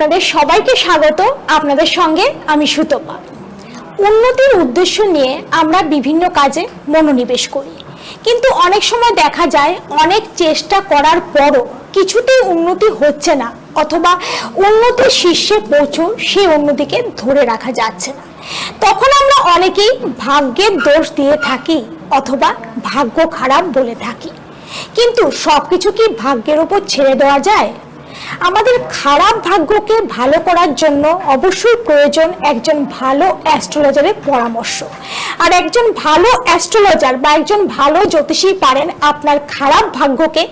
আপনাদের সবাইকে স্বাগত। আপনাদের সঙ্গে আমি সুতপা। উন্নতির উদ্দেশ্য নিয়ে আমরা বিভিন্ন কাজে মনোনিবেশ করি, কিন্তু অনেক সময় দেখা যায় অনেক চেষ্টা করার পরও কিছুতেই উন্নতি হচ্ছে না, অথবা উন্নতির শীর্ষে পৌঁছেও সেই উন্নতিকে ধরে রাখা যাচ্ছে না। তখন আমরা অনেকেই ভাগ্যের দোষ দিয়ে থাকি অথবা ভাগ্য খারাপ বলে থাকি, কিন্তু সবকিছু কি ভাগ্যের উপর ছেড়ে দেওয়া যায়? আমাদের খারাপ ভাগ্যকে ভালো করার জন্য অবশ্যই প্রয়োজন একজন ভালো অ্যাস্ট্রোলজারের পরামর্শ। আর একজন ভালো অ্যাস্ট্রোলজার বা একজন ভালো জ্যোতিষী পারেন আপনার খারাপ ভাগ্যকে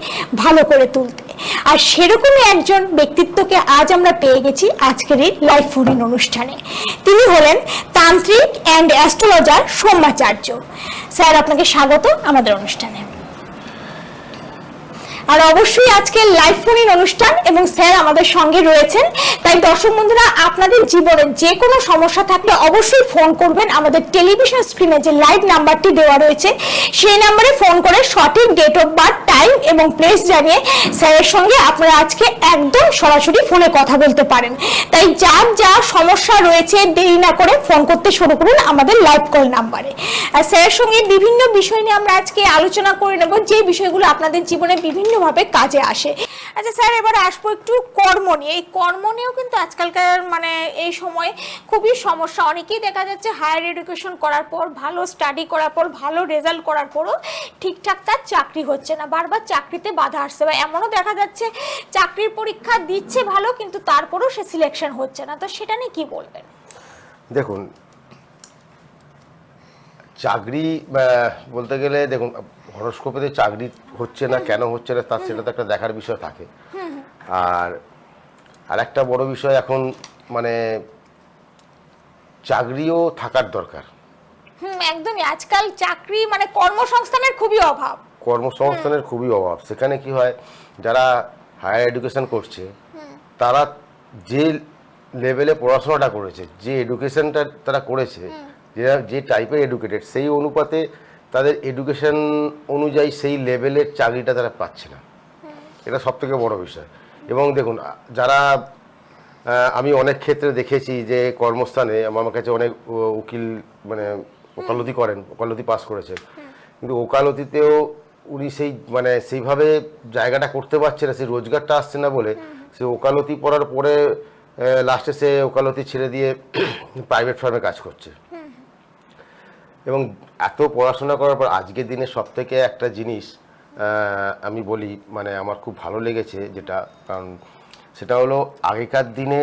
ভালো করে তুলতে। আর সেরকমই একজন ব্যক্তিত্বকে আজ আমরা পেয়ে গেছি আজকের এই লাইভ ফোন ইন অনুষ্ঠানে। তিনি হলেন তান্ত্রিক অ্যান্ড অ্যাস্ট্রোলজার সৌম্যাচার্য। স্যার, আপনাকে স্বাগত আমাদের অনুষ্ঠানে। আর অবশ্যই আজকে লাইভ ফোন ইন অনুষ্ঠান এবং স্যার আমাদের সঙ্গে রয়েছেন, তাই দর্শক বন্ধুরা আপনাদের জীবনে যে কোনো সমস্যা থাকলে অবশ্যই ফোন করবেন। আমাদের টেলিভিশন স্ক্রিনে যে লাইভ নাম্বারটি দেওয়া রয়েছে সেই নাম্বারে ফোন করে সঠিক ডেট অফ বার্থ, টাইম এবং প্লেস জানিয়ে স্যারের সঙ্গে আপনারা আজকে একদম সরাসরি ফোনে কথা বলতে পারেন। তাই যার যা সমস্যা রয়েছে দেরি না করে ফোন করতে শুরু করুন আমাদের লাইভ কল নাম্বারে। আর স্যারের সঙ্গে বিভিন্ন বিষয় নিয়ে আমরা আজকে আলোচনা করে নেব, যে বিষয়গুলো আপনাদের জীবনে বিভিন্ন ভাবে কাজে আসে। আচ্ছা স্যার, এবারে আসবো একটু কর্ম নিয়ে। এই কর্ম নিয়েও কিন্তু আজকালকার এই সময় খুবই সমস্যা। অনেকেই দেখা যাচ্ছে হায়ার এডুকেশন করার পর, ভালো স্টাডি করার পর, ভালো রেজাল্ট করার পরও ঠিকঠাক তার চাকরি হচ্ছে না, বারবার চাকরিতে বাধা আসছে, বা এমনও দেখা যাচ্ছে চাকরির পরীক্ষা দিচ্ছে ভালো কিন্তু তারপরেও সে সিলেকশন হচ্ছে না। তো সেটা নিয়ে কি বলবেন? দেখুন, চাকরি বলতে গেলে দেখুন হরোস্কোপে চাকরি হচ্ছে না, কেন হচ্ছে না তার সেটা তো একটা দেখার বিষয় থাকে। আর একটা বড় বিষয় এখন চাকরিও থাকার দরকার। একদমই। আজকাল চাকরি কর্মসংস্থানের খুবই অভাব। কর্মসংস্থানের খুবই অভাব। সেখানে কি হয়, যারা হায়ার এডুকেশন করছে তারা যে লেভেলে পড়াশোনাটা করেছে, যে এডুকেশনটা তারা করেছে, যে টাইপের এডুকেটেড, সেই অনুপাতে তাদের এডুকেশন অনুযায়ী সেই লেভেলের চাকরিটা তারা পাচ্ছে না। এটা সবথেকে বড় বিষয়। এবং দেখুন, যারা আমি অনেক ক্ষেত্রে দেখেছি যে কর্মস্থানে আমার কাছে অনেক উকিল ওকালতি করেন, ওকালতি পাস করেছেন, কিন্তু ওকালতিতেও উনি সেইভাবে জায়গাটা করতে পারছে না, সেই রোজগারটা আসছে না বলে সে ওকালতি পড়ার পরে লাস্টে সে ওকালতি ছেড়ে দিয়ে প্রাইভেট ফার্মে কাজ করছে। এবং এত পড়াশোনা করার পর আজকের দিনে সবথেকে একটা জিনিস আমি বলি, আমার খুব ভালো লেগেছে যেটা, কারণ সেটা হলো আগেকার দিনে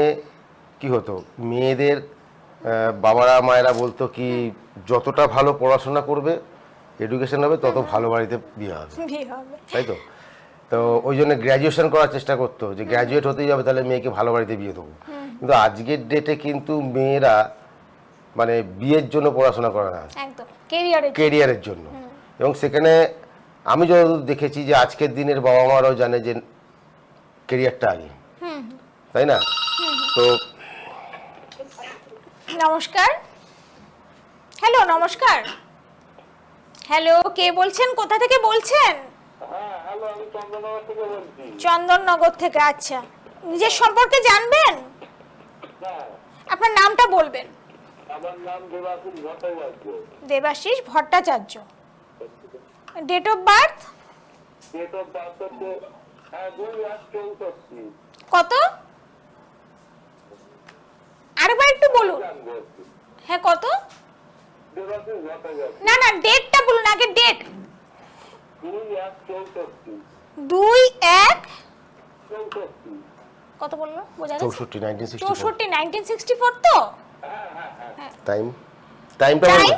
কি হতো, মেয়েদের বাবারা মায়েরা বলতো কি যতটা ভালো পড়াশোনা করবে, এডুকেশন হবে, তত ভালো বাড়িতে বিয়ে হবে, তাই তো? তো ওই জন্য গ্র্যাজুয়েশন করার চেষ্টা করতো, যে গ্র্যাজুয়েট হতেই যাবে, তাহলে মেয়েকে ভালো বাড়িতে বিয়ে দেবো। কিন্তু আজকের ডেটে কিন্তু মেয়েরা বিয়ের জন্য পড়াশোনা করে না, কেরিয়ারের জন্য। এবং সেখানে আমি যতদূর দেখেছি যে আজকের দিনের বাবা মারাও জানে যে কেরিয়ারটা আগে, তাই না? তো নমস্কার। হ্যালো, নমস্কার। হ্যালো, কে বলছেন, কোথা থেকে বলছেন? হ্যালো, আমি চন্দননগর থেকে বলছি। চন্দননগর থেকে। আচ্ছা, নিজের সম্পর্কে জানবেন? আপনার নামটা বলবেন। আমার নাম Debashis Bhattacharya. Debashis Bhattacharya. Date of birth? Date of birth হচ্ছে 2/8/64। কত? আরেকবার একটু বলুন। হ্যাঁ, কত? দেবাশিস ভট্টাচার্য। না না, ডেটটা বলুন আগে, ডেট। 2/8/64। 2/1 কত বললো? বোঝা গেছে? 64 1964 তো? হ্যাঁ। টাইমটা বলুন।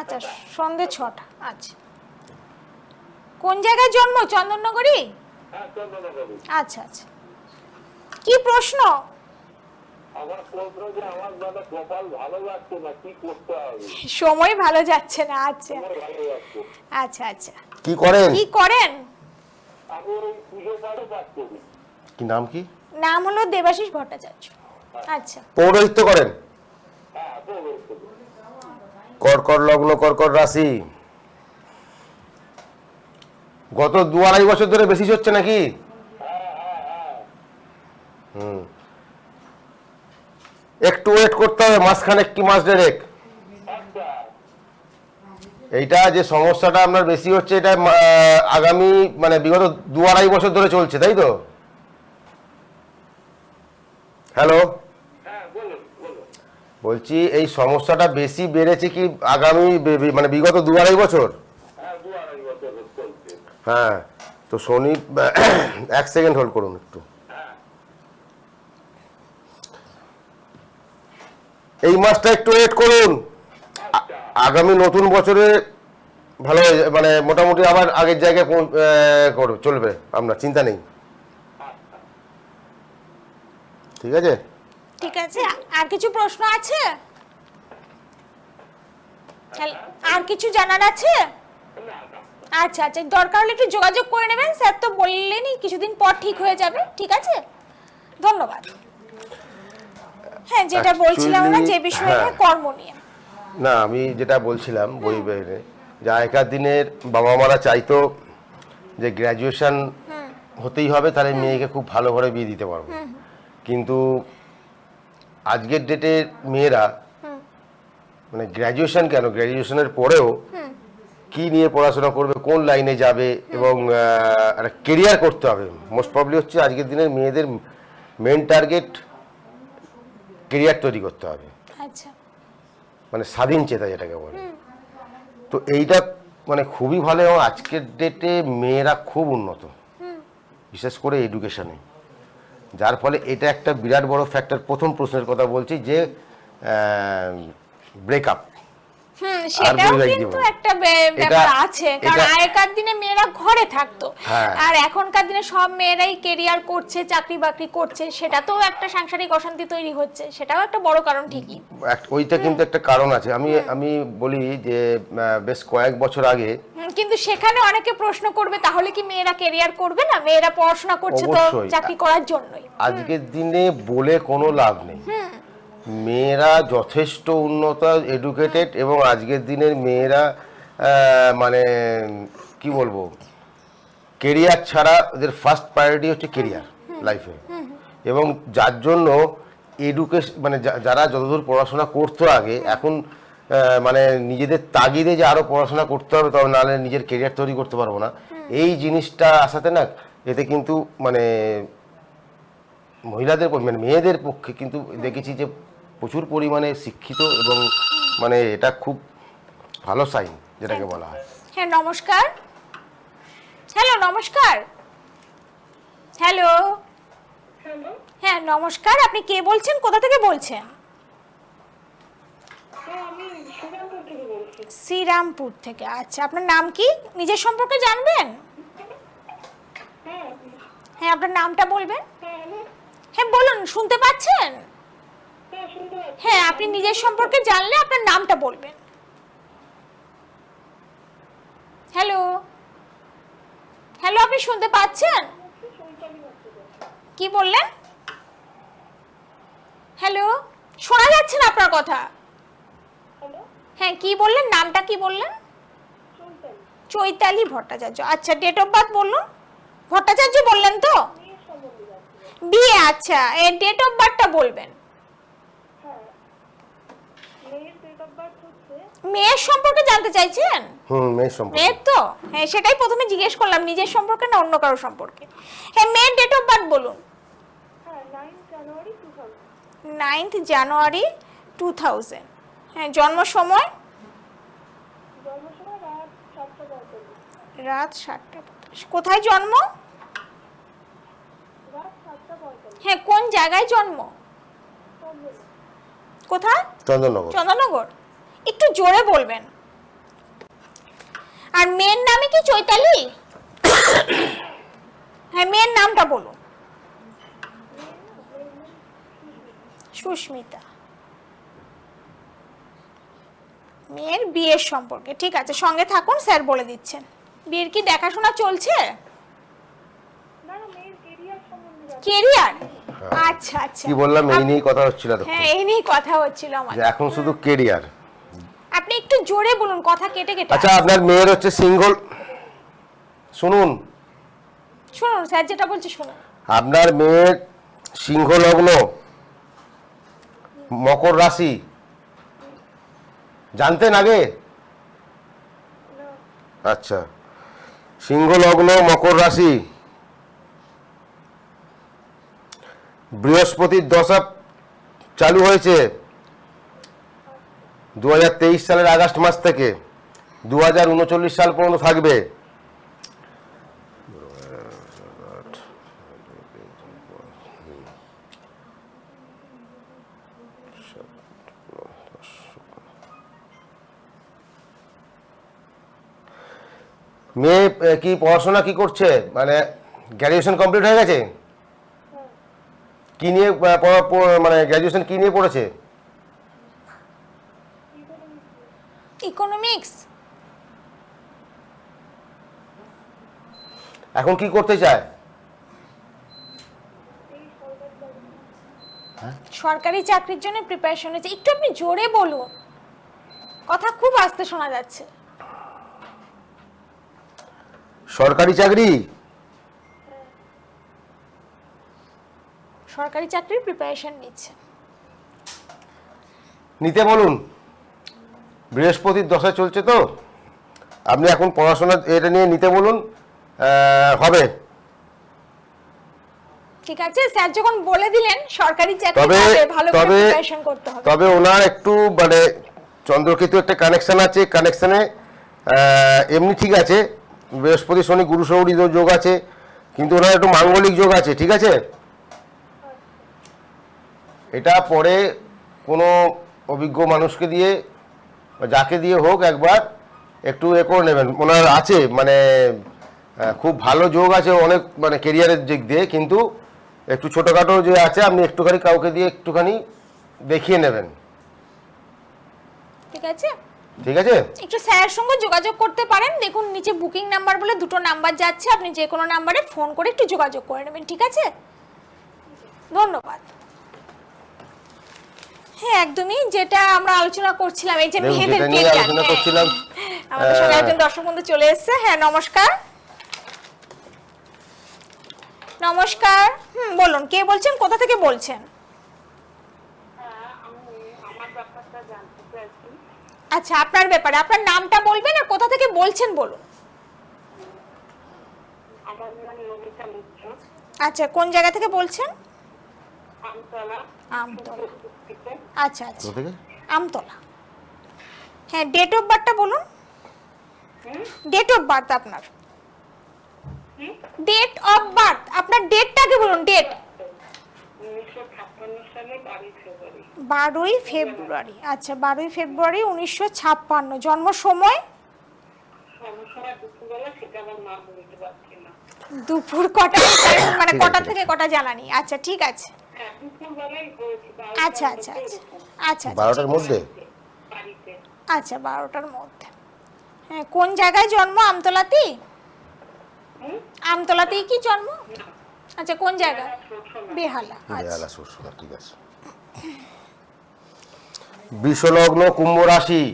আচ্ছা, সন্ধ্যে 6টা। আচ্ছা, কোন জায়গায় জন্ম? চন্দননগরই? আচ্ছা আচ্ছা, কি প্রশ্ন? আমার প্রশ্ন যে আমার দাদা কপাল ভালো যাচ্ছে না, কি করতে হবে? সময় ভালো যাচ্ছে না। আচ্ছা ভালো যাচ্ছে। আচ্ছা আচ্ছা, কি করেন? আমি ওই পুজো পাঠে পাচ্ছি। কি নাম? কি নাম? হলো দেবাশিস ভট্টাচার্য। আচ্ছা, পৌরোহিত্য করেন? কর্কট লগ্ন, কর্কট রাশি। গত 2-2.5 বছর ধরে বেশি হচ্ছে নাকি? একটু ওয়েট করতে হবে, মাসখানেক কি মাস দেড়েক। আচ্ছা এইটা যে সমস্যাটা আপনার বেশি হচ্ছে, এটা আগামী মানে বিগত 2-2.5 বছর ধরে চলছে, তাই তো? হ্যালো, হ্যাঁ বলুন বলুন। বলছি এই সমস্যাটা বেশি বেড়েছে কি আগামী মানে বিগত 2-2.5 বছর? হ্যাঁ 2-2.5 বছর চলছে। হ্যাঁ, তো শনি 1 সেকেন্ড হোল্ড করুন একটু। এই মাসটা একটু ওয়েট করুন, আগামী নতুন বছরে ভালো হয়ে মানে মোটামুটি আবার আগের জায়গায় করবে, চলবে, আপনার চিন্তা নেই। ঠিক আছে? ঠিক আছে, আর কিছু প্রশ্ন আছে? আর কিছু জানার আছে? আচ্ছা আচ্ছা, দরকার হলে একটু যোগাযোগ করে নেবেন, স্যার তো বললেনই কিছুদিন পর ঠিক হয়ে যাবে। ঠিক আছে, ধন্যবাদ। হ্যাঁ, যেটা বলছিলাম না, যে বিষয়ে হ্যাঁ। কর্ম নিয়ে। না, আমি যেটা বলছিলাম বই বাইরে, যে আগেকার দিনের বাবা মারা চাইতো যে গ্র্যাজুয়েশন হতেই হবে, তাহলে মেয়েকে খুব ভালো ঘরে বিয়ে দিতে পারবো। কিন্তু আজকের ডেটে মেয়েরা মানে গ্র্যাজুয়েশন কেন, গ্র্যাজুয়েশনের পরেও কি নিয়ে পড়াশোনা করবে, কোন লাইনে যাবে, এবং একটা কেরিয়ার করতে হবে। মোস্ট প্রবলি হচ্ছে আজকের দিনের মেয়েদের মেন টার্গেট কেরিয়ার তৈরি করতে হবে, আচ্ছা, মানে স্বাধীন চেতা যেটাকে বলে। তো এইটা মানে খুবই ভালো, এবং আজকের ডেটে মেয়েরা খুব উন্নত, বিশেষ করে এডুকেশনে, যার ফলে এটা একটা বিরাট বড় ফ্যাক্টর। প্রথম প্রশ্নের কথা বলছি, যে ব্রেকআপ, সেটাও বৈবাহিক কিন্তু জীবন। একটা ব্যাপার আছে, কারণ আগেকার দিনে মেয়েরা ঘরে থাকতো, হ্যাঁ। আর এখনকার দিনে সব মেয়েরাই কেরিয়ার করছে, চাকরি বাকরি করছে, সেটাতেও একটা সাংসারিক অশান্তি তৈরি হচ্ছে, সেটাও একটা বড় কারণ ঠিকই। ওইটা কিন্তু একটা কারণ আছে। আমি বলি যে বেশ কয়েক বছর আগে, কিন্তু সেখানে অনেকে প্রশ্ন করবে, তাহলে কি মেয়েরা কেরিয়ার করবে না? মেয়েরা পড়াশোনা করছে তো অবশ্যই। চাকরি করার জন্যই। আজকের দিনে বলে কোনো লাভ নেই, মেয়েরা যথেষ্ট উন্নত, এডুকেটেড, এবং আজকের দিনের মেয়েরা মানে কি বলবো, কেরিয়ার ছাড়া ওদের ফার্স্ট প্রায়োরিটি হচ্ছে কেরিয়ার লাইফে। এবং যার জন্য এডুকেশন মানে যারা যতদূর পড়াশোনা করতো আগে, এখন মানে নিজেদের তাগিদে যে আরো পড়াশোনা করতে হবে, তবে নাহলে নিজের কেরিয়ার তৈরি করতে পারবো না, এই জিনিসটা আসাতে না, এতে কিন্তু মানে মহিলাদের মানে মেয়েদের পক্ষে কিন্তু দেখেছি যে প্রচুর পরিমাণে শিক্ষিত, এবং মানে এটা খুব ভালো সাইন যেটাকে বলা হয়। হ্যাঁ, নমস্কার। হ্যালো, নমস্কার। হ্যালো, হ্যাঁ নমস্কার, আপনি কে বলছেন, কোথা থেকে বলছেন? শ্রীরামপুর থেকে। আচ্ছা, আপনার নাম কি, নিজের সম্পর্কে জানবেন? হ্যাঁ, আপনার নামটা বলবেন। হ্যাঁ বলুন, শুনতে পাচ্ছেন? হ্যাঁ, আপনি নিজের সম্পর্কে জানলে আপনার নামটা বলবেন। হ্যালো, হ্যালো, আপনি শুনতে পাচ্ছেন? কি বললেন? হ্যালো, শোনা যাচ্ছে না আপনার কথা। হ্যাঁ, কি বললেন, নামটা কি বললেন? চৈতালি ভট্টাচার্য। আচ্ছা, ডেট অফ বার্থ বলুন। ভট্টাচার্য বললেন তো? বিয়ে। আচ্ছা, এর ডেট অফ বার্থটা বলবেন। মেয়ের সম্পর্কে জানতে চাইছেন? মেয়ের সম্পর্কে। মেয়ের তো, হ্যাঁ সেটাই প্রথমে জিজ্ঞেস করলাম, নিজের সম্পর্কে না অন্য কারো সম্পর্কে। হ্যাঁ, মেয়ের ডেট অফ বার্থ বলুন। 9th জানুয়ারি 2000। হ্যাঁ, জন্ম সময়? রাত 7:45। কোথায় জন্ম? হ্যাঁ, কোন জায়গায় জন্ম? কোথায়? চন্দননগর। চন্দননগর। একটু জোরে বলবেন। আর মেয়ের নামে কি চৈতালি? হ্যাঁ, মেয়ের নামটা বলুন। সুস্মিতা। মেয়ের বিয়ের সম্পর্কে, ঠিক আছে, সঙ্গে থাকুন, স্যার বলে দিচ্ছেন। বিয়ের কি দেখাশোনা চলছে? কেরিয়ার। আচ্ছা আচ্ছা, কি বললাম, এই নিয়েই কথা হচ্ছিল তো। হ্যাঁ, এই নিয়েই কথা হচ্ছিল যে আমাদের। এখন শুধু কেরিয়ার। আপনি একটু জোরে বলুন, কথা কেটে কেটে। আচ্ছা, আপনার মেয়ের হচ্ছে শুনুন, শুনুন স্যার যেটা বলছে শুনুন। আপনার মেয়ের সিংহ লগ্ন, মকর রাশি, জানতেন আগে? আচ্ছা, সিংহ লগ্ন, মকর রাশি, বৃহস্পতির দশা চালু হয়েছে 2023 সালের আগস্ট মাস থেকে 2039 সাল পর্যন্ত থাকবে। মেয়ে কি পড়াশোনা কি করছে, মানে গ্র্যাজুয়েশন কমপ্লিট হয়ে গেছে? কি নিয়ে মানে গ্র্যাজুয়েশন কি নিয়ে পড়েছে? ইকোনমিক্স। এখন কি করতে চায়? সরকারি চাকরির জন্য প্রিপারেশন হচ্ছে। একটু আপনি জোরে বলুন, কথা খুব আস্তে শোনা যাচ্ছে। সরকারি চাকরি? সরকারি চাকরির প্রিপারেশন নিচ্ছে। নিতে বলুন, বৃহস্পতির দশা চলছে তো, আপনি এখন পড়াশোনা এটা নিয়ে নিতে বলুন, হবে। ঠিক আছে, স্যার যখন বলে দিলেন সরকারি চাকরি তবে হবে, ভালো করে তবে প্রিপারেশন করতে হবে। তবে ওনার একটু মানে চন্দ্রকেতু একটা কানেকশন আছে, কানেকশনে এমনি ঠিক আছে, বৃহস্পতি শনি গুরু শৌরী যোগ আছে, কিন্তু ওনার একটু মাঙ্গলিক যোগ আছে, ঠিক আছে? এটা পরে কোনো অভিজ্ঞ মানুষকে দিয়ে বা যাকে দিয়ে হোক একবার একটু এ করে নেবেন। ওনার আছে মানে খুব ভালো যোগ আছে অনেক, মানে কেরিয়ারের দিক দিয়ে, কিন্তু একটু ছোটোখাটো যে আছে আপনি একটুখানি কাউকে দিয়ে একটুখানি দেখিয়ে নেবেন, ঠিক আছে? ঠিক আছে? একটু স্যারের সঙ্গে যোগাযোগ করতে পারেন। দেখুন নিচে বুকিং নাম্বার বলে দুটো নাম্বার যাচ্ছে, আপনি যে কোনো নাম্বারে ফোন করে একটু যোগাযোগ করে নেবেন, ঠিক আছে? ধন্যবাদ। হ্যাঁ, একদমই যেটা আমরা আলোচনা করছিলাম, এই যে দেখুন, মেয়েদের যেটা নিয়ে career, আলোচনা হ্যাঁ। করছিলাম, আমাদের সঙ্গে একজন দর্শক বন্ধু চলে এসেছে। হ্যাঁ, নমস্কার। নমস্কার। বলুন, কে বলছেন, কোথা থেকে বলছেন? আমার ব্যাপারটা জানতে চাইছি। আচ্ছা, আপনার ব্যাপারে আপনার নামটা বলবেন আর কোথা থেকে বলছেন বলুন। আমার নাম নমিতা মিত্র, আচ্ছা, কোন জায়গা থেকে বলছেন? আমতলা। আমতলা। থেকে। আচ্ছা আচ্ছা, কোথা থেকে? আমতলা। হ্যাঁ, ডেট অফ বার্থটা বলুন। ডেট অফ বার্থ আপনার, ডেট অফ বার্থ আপনার, ডেটটাকে বলুন, ডেট। 1956 সালে 12 ফেব্রুয়ারি। 12ই ফেব্রুয়ারি। আচ্ছা, 12ই ফেব্রুয়ারি 1956। জন্ম সময়? সমস্যা দুপুরবেলা, সেটা আমার মা বলতে পারছি না। দুপুর কটায়, মানে ঠিক কটা আছে। থেকে কটা জানা নেই। আচ্ছা, ঠিক আছে। হ্যাঁ, দুপুরবেলাই হয়েছে। আচ্ছা আচ্ছা আচ্ছা আচ্ছা, 12টার মধ্যে? বাড়িতে। আচ্ছা, 12টার মধ্যে। হ্যাঁ, কোন জায়গায় জন্ম? আমতলাতেই? আমতলাতেই কি জন্ম? আচ্ছা, কোন জায়গা? বেহালা। আচ্ছা, বেহালা শ্বশুরা, ঠিক আছে। বৃষলগ্ন, কুম্ভ রাশি,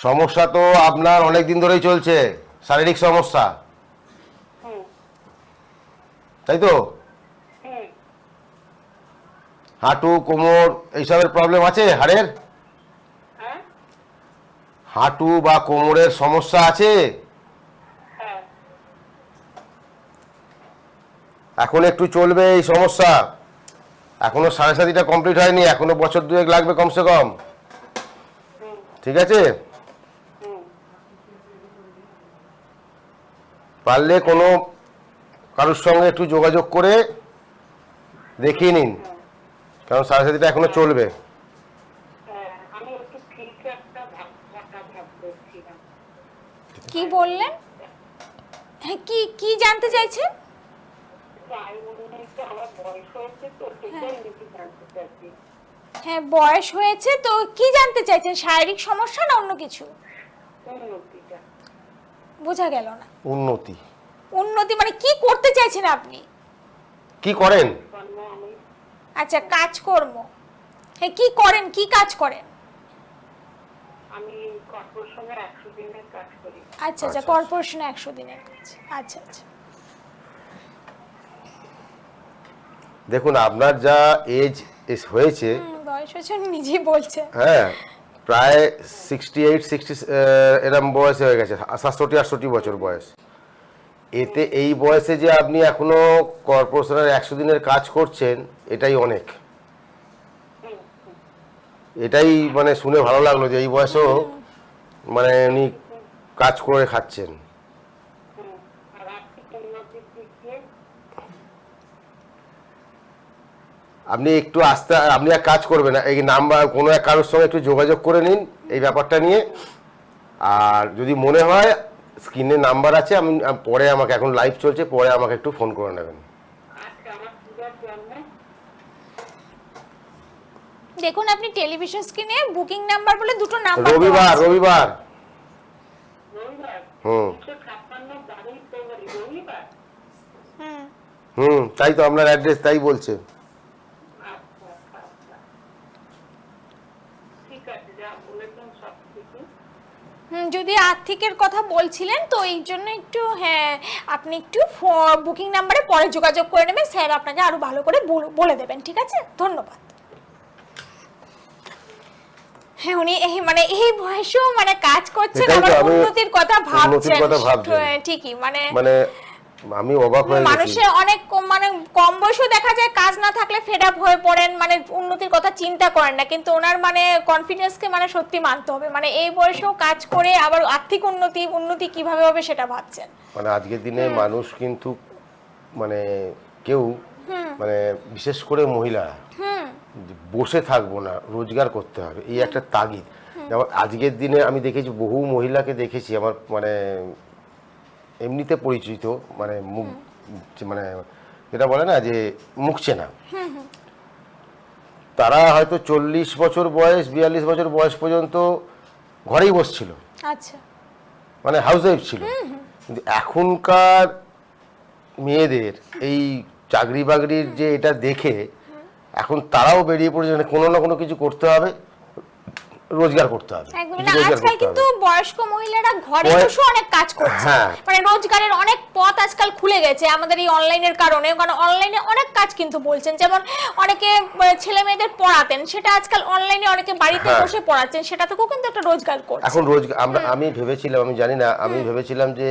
সমস্যা তো আপনার অনেক দিন ধরেই চলছে, শারীরিক সমস্যা, তাই তো? হাঁটু, কোমর এইসবের প্রবলেম আছে? হাড়ের, হ্যাঁ, হাঁটু বা কোমরের সমস্যা আছে? হ্যাঁ। এখন একটু চলবে এই সমস্যা, এখনো 7.5টা কমপ্লিট হয়নি, এখনো বছর দুয়েক লাগবে কমসে কম, ঠিক আছে? পারলে কোনো কারোর সঙ্গে একটু যোগাযোগ করে দেখিয়ে নিন, কারণ 7.5টা এখনো চলবে। হ্যাঁ, আমি একটু ঠিক একটা ভাবছিলাম। কি বললেন? হ্যাঁ, কি কি জানতে চাইছেন? তাই মনে হচ্ছে আমার বয়স হয়েছে তো, সেটাই বেশি জানতে চাইছি। হ্যাঁ, বয়স হয়েছে তো কি জানতে চাইছেন, শারীরিক সমস্যা না অন্য কিছু? উন্নতিটা। বোঝা গেল না। উন্নতি? উন্নতি মানে কি করতে চাইছেন আপনি? কি করেন? আমি আচ্ছা, কাজকর্ম। হ্যাঁ, কি করেন, কি কাজ করেন? আমি কর্পোরেশনের 100 দিনের কাজ করি। আচ্ছা আচ্ছা, কর্পোরেশনে 100 দিনের কাজ। আচ্ছা আচ্ছা। দেখুন আপনার যা এজ হয়েছে, বয়স হচ্ছে উনি নিজেই বলছে। হ্যাঁ প্রায় 68-60 এরম বয়সে হয়ে গেছে, 67-68 বছর বয়স। এতে এই বয়সে যে আপনি এখনো কর্পোরেশনের 100 দিনের কাজ করছেন, এটাই অনেক। এটাই মানে শুনে ভালো লাগলো যে এই বয়সেও মানে উনি কাজ করে খাচ্ছেন। আর আর্থিক উন্নতির দিক দিয়ে আপনি একটু আপনি এক কাজ করবেন, এই নাম্বার কোনো এক কারোর সঙ্গে একটু যোগাযোগ করে নিন এই ব্যাপারটা নিয়ে। আর যদি মনে হয় স্ক্রিনে নাম্বার আছে, পরে আমাকে, এখন লাইভ চলছে, পরে আমাকে একটু ফোন করে নেবেন। আজকে আমার সুগার জন্য দেখুন আপনি টেলিভিশন স্ক্রিনে বুকিং নাম্বার বলে দুটো নাম্বার রবিবার রবিবার হুম 256 বাড়ির তৈরি রবিবার। তাই তো আপনার অ্যাড্রেস তাই বলছে। আচ্ছা আচ্ছা, ঠিক আছে, যা বলেছেন সব কিছু। যদি আর্থিকের কথা বলছিলেন তো এই জন্য একটু, হ্যাঁ আপনি একটু বুকিং নাম্বারে পরে যোগাযোগ করে নেবেন, স্যার আপনাকে আরো ভালো করে বলে দেবেন। ঠিক আছে, ধন্যবাদ। হ্যাঁ উনি মানে এই বয়সেও মানে কাজ করছেন, এটাই তো, আবার আমি উন্নতির কথা উন্নতির কথা ভাবছেন। হ্যাঁ, ঠিকই মানে আমি অবাক হয়ে গেছি। মানুষের অনেক মানে কম বয়সেও দেখা যায় কাজ না থাকলে ফেড আপ হয়ে পড়েন, মানে উন্নতির কথা চিন্তা করেন না, কিন্তু ওনার মানে কনফিডেন্সকে মানে সত্যি মানতে হবে, মানে এই বয়সেও কাজ করে আবার আর্থিক উন্নতি কিভাবে হবে সেটা ভাবছেন। মানে আজকের দিনে মানুষ কিন্তু মানে কেউ মানে বিশেষ করে মহিলারা বসে থাকবো না, রোজগার করতে হবে, এই একটা তাগিদ। যেমন আজকের দিনে আমি দেখেছি, বহু মহিলাকে দেখেছি আমার মানে এমনিতে পরিচিত, মানে মুখ মানে যেটা বলে না যে মুখ চেনা, তারা হয়তো 40 বছর বয়স 42 বছর বয়স পর্যন্ত ঘরেই বসছিল, আচ্ছা মানে হাউস ওয়াইফ ছিল। কিন্তু এখনকার মেয়েদের এই চাকরি বাকরির যে এটা দেখে এখন তারাও বেরিয়ে পড়েছে, মানে কোনো না কোনো কিছু করতে হবে, রোজগার করতে হবে, একদম কিছু না। রোজগার আজকাল করতে কিন্তু হবে। বয়স্ক মহিলারা ঘরে বসে অনেক কাজ করছে, হ্যাঁ। মানে রোজগারের অনেক পথ আজকাল খুলে গেছে আমাদের এই অনলাইনের কারণে, কারণ অনলাইনে অনেক কাজ কিন্তু বলছেন, যেমন অনেকে ছেলে মেয়েদের পড়াতেন, সেটা আজকাল অনলাইনে অনেকে বাড়িতে হ্যাঁ। বসে পড়াচ্ছেন, সেটা থেকেও কিন্তু একটা রোজগার করছে। এখন রোজগার আমি ভেবেছিলাম, আমি জানি না, আমি ভেবেছিলাম যে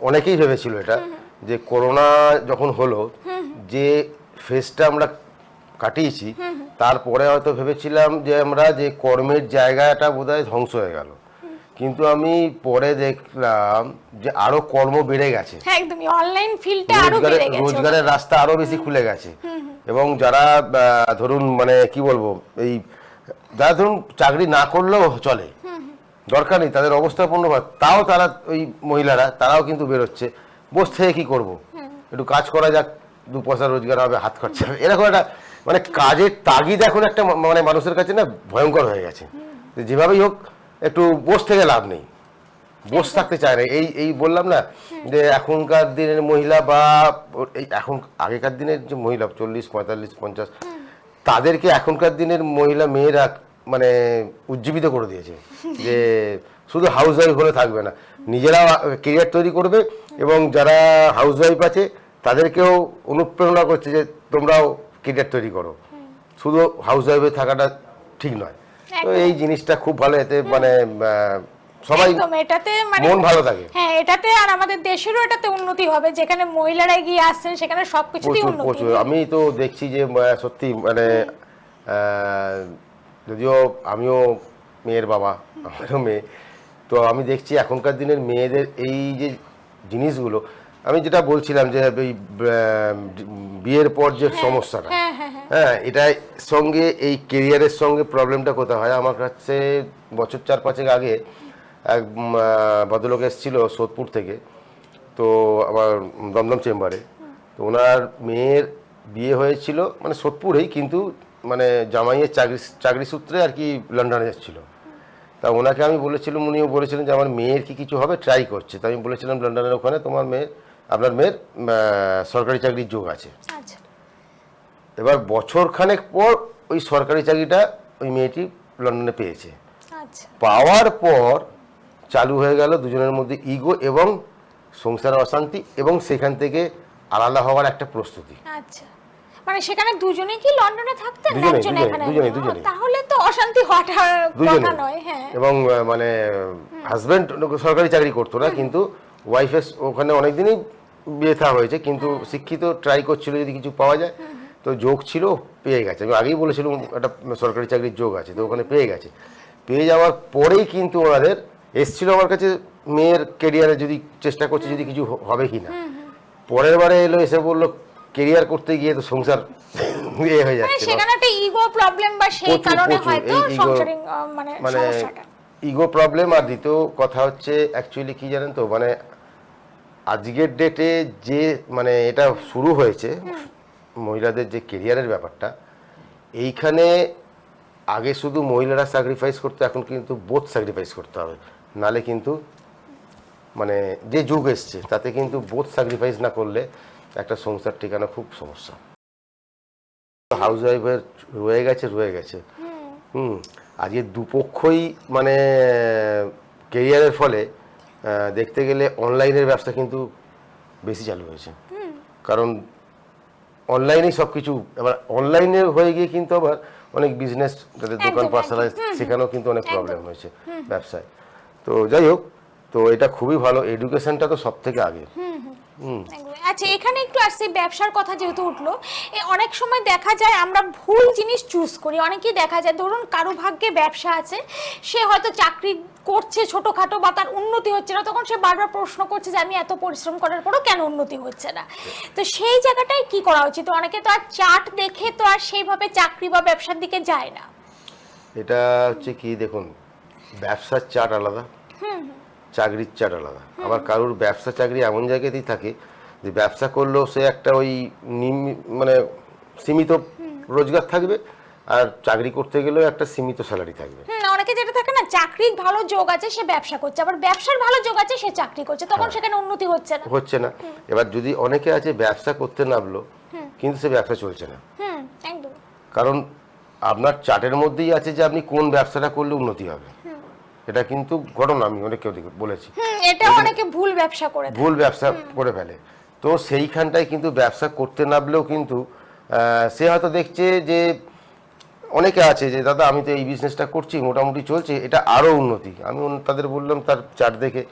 অনেকেই ভেবেছিল এটা, যে করোনা যখন হলো, যে ফেজটা আমরা কাটিয়েছি, তারপরে হয়তো ভেবেছিলাম যে আমরা যে কর্মের জায়গাটা বোধহয় ধ্বংস হয়ে গেল, কিন্তু আমি পরে দেখলাম যে আরো কর্ম বেড়ে গেছে, হ্যাঁ একদমই, অনলাইন ফিল্ডটা আরো বেড়ে গেছে, রোজগারের রাস্তা আরো বেশি খুলে গেছে। এবং যারা ধরুন মানে কি বলবো, এই যারা ধরুন চাকরি না করলেও চলে, দরকার নেই তাদের অবস্থাপন্ন, তাও তারা ওই মহিলারা তারাও কিন্তু বেরোচ্ছে, বসে থেকে কি করব, একটু কাজ করা যাক, 2 পয়সা রোজগার হবে, হাত খরচা হবে, এরকম একটা মানে কাজের তাগিদ এখন একটা মানে মানুষের কাছে না ভয়ঙ্কর হয়ে গেছে। যেভাবেই হোক একটু বসে থেকে লাভ নেই, বসে থাকতে চায় না। এই বললাম না যে এখনকার দিনের মহিলা বা এই এখন আগেকার দিনের যে মহিলা 40, 45, 50, তাদেরকে এখনকার দিনের মহিলা মেয়েরা মানে উজ্জীবিত করে দিয়েছে যে শুধু হাউস ওয়াইফ হলে থাকবে না, নিজেরাও কেরিয়ার তৈরি করবে, এবং যারা হাউস ওয়াইফ আছে তাদেরকেও অনুপ্রেরণা করছে যে তোমরাও কেরিয়ার তৈরি করো, শুধু হাউস ওয়াইফে থাকাটা ঠিক নয়। তো এই জিনিসটা খুব ভালো, এতে মানে সবাই এটাতে মানে মন ভালো থাকে। হ্যাঁ এটাতে, আর আমাদের দেশেরও এটাতে উন্নতি হবে, যেখানে মহিলারা এগিয়ে আসছেন সেখানে সবকিছুতেই উন্নতি। প্রচুর আমি তো দেখছি যে সত্যি মানে যদিও আমিও মেয়ের বাবা, আমারও মেয়ে, তো আমি দেখছি এখনকার দিনের মেয়েদের এই যে জিনিসগুলো, আমি যেটা বলছিলাম যে এই বিয়ের পর যে সমস্যাটা, হ্যাঁ এটার সঙ্গে এই কেরিয়ারের সঙ্গে প্রবলেমটা কোথায় হয়। আমার কাছে বছর 4-5 আগে এক ভদ্রলোক এসেছিল সোদপুর থেকে, তো আমার দমদম চেম্বারে, তো ওনার মেয়ের বিয়ে হয়েছিল মানে সোদপুরেই, কিন্তু মানে জামাইয়ের চাকরি সূত্রে আর কি লন্ডনে যাচ্ছিল। তা ওনাকে আমি বলেছিলাম, উনিও বলেছিলেন যে আমার মেয়ের কি কিছু হবে, ট্রাই করছে। তো আমি বলেছিলাম লন্ডনের ওখানে আপনার মেয়ের সরকারি চাকরির যোগ আছে। এবার বছর খানেক পর ওই সরকারি চাকরিটা ওই মেয়েটি লন্ডনে পেয়েছে। পাওয়ার পর চালু হয়ে গেল দুজনের মধ্যে ইগো এবং সংসার অশান্তি, এবং সেখান থেকে আলাদা হওয়ার একটা প্রস্তুতি। আচ্ছা, মানে সেখানে দুজনে কি লন্ডনে থাকতেন, দুজনেই, একজন এখানে? দুজনেই। তাহলে তো অশান্তি হওয়াটা কথা নয়। হ্যাঁ, এবং মানে হাজবেন্ড সরকারি চাকরি করতো না, কিন্তু ওয়াইফের ওখানে অনেকদিনই বিয়ে থা হয়েছে, কিন্তু শিক্ষিত, ট্রাই করছিল যদি কিছু পাওয়া যায়, তো যোগ ছিল, পেয়ে গেছে। আমি আগেই বলেছিলাম একটা সরকারি চাকরির যোগ আছে, তো ওখানে পেয়ে গেছে। পেয়ে যাওয়ার পরেই কিন্তু ওনাদের এসছিল আমার কাছে, মেয়ের কেরিয়ারে যদি চেষ্টা করছে যদি কিছু হবে কি না। পরের বারে এলো, এসে বললো কেরিয়ার করতে গিয়ে তো সংসার ইয়ে হয়ে মানে যাচ্ছে। সেখানে একটা ইগো প্রবলেম বা সেই প্রচুর, কারণে প্রচুর। হয়তো এই ego- সংসারিক মানে মানে সমস্যাটা। Ego problem. আর দ্বিতীয় কথা হচ্ছে অ্যাকচুয়ালি কি জানেন তো, মানে আজকের ডেটে যে মানে এটা শুরু হয়েছে মহিলাদের যে কেরিয়ারের ব্যাপারটা, এইখানে আগে শুধু মহিলারা স্যাক্রিফাইস করতো, এখন কিন্তু বোথ স্যাক্রিফাইস করতে হবে, নালে কিন্তু মানে যে যুগ এসছে তাতে কিন্তু বোথ স্যাক্রিফাইস না করলে একটা সংসার ঠিকানা খুব সমস্যা। হাউস ওয়াইফের রয়ে গেছে। আজকে দুপক্ষই মানে কেরিয়ারের ফলে দেখতে গেলে অনলাইনের ব্যবসা কিন্তু বেশি চালু হয়েছে, কারণ অনলাইনেই সব কিছু। এবার অনলাইনে হয়ে গিয়ে কিন্তু আবার অনেক বিজনেস, যাদের দোকান পার্সোনালাইজ, সেখানেও কিন্তু অনেক প্রবলেম হয়েছে ব্যবসায়। তো যাই হোক, তো এটা খুবই ভালো, এডুকেশনটা তো সব থেকে আগে। একদমই। আচ্ছা, এখানে একটু আসছি, ব্যবসার কথা যেহেতু উঠলো, অনেক সময় দেখা যায় আমরা ভুল জিনিস চুজ করি। অনেকেই দেখা যায় ধরুন কারো ভাগ্যে ব্যবসা আছে, সে হয়তো চাকরি করছে ছোটখাটো বা তার উন্নতি হচ্ছে না, তখন সে বারবার প্রশ্ন করছে যে আমি এত পরিশ্রম করার পরও কেন উন্নতি হচ্ছে না। তো সেই জায়গাটায় কি করা উচিত? অনেকে তো আর চার্ট দেখে তো আর সেইভাবে চাকরি বা ব্যবসার দিকে যায় না। এটা হচ্ছে কি, দেখুন, ব্যবসার চার্ট আলাদা, চাকরির চার্ট আলাদা। আবার কারোর ব্যবসা চাকরি এমন জায়গাতেই থাকে যে ব্যবসা করলেও সে একটা ওই মানে সীমিত রোজগার থাকবে, আর চাকরি করতে গেলেও একটা সীমিত স্যালারি থাকবে। অনেকে যেটা থাকে না, চাকরির ভালো যোগ আছে সে ব্যবসা করছে, আবার ব্যবসার ভালো যোগ আছে সে চাকরি করছে, তখন সেখানে উন্নতি হচ্ছে না। এবার যদি অনেকে আছে ব্যবসা করতে নামলো কিন্তু সে ব্যবসা চলছে না, একদম। কারণ আপনার চার্টের মধ্যেই আছে যে আপনি কোন ব্যবসাটা করলে উন্নতি হবে। এটা কিন্তু ঘটনা, আমি অনেকে বলেছি, এটা অনেকে ভুল ব্যবসা করে দেয়। ভুল ব্যবসা করে ফেলে। তো সেইখানটায় কিন্তু ব্যবসা করতে নামলেও কিন্তু সে হয়তো দেখছে যে অনেকে আছে যে দাদা আমি তো এই বিজনেসটা করছি, মোটামুটি চলছে, এটা আরও উন্নতি। আমি তাদের বললাম তার চার্ট দেখে,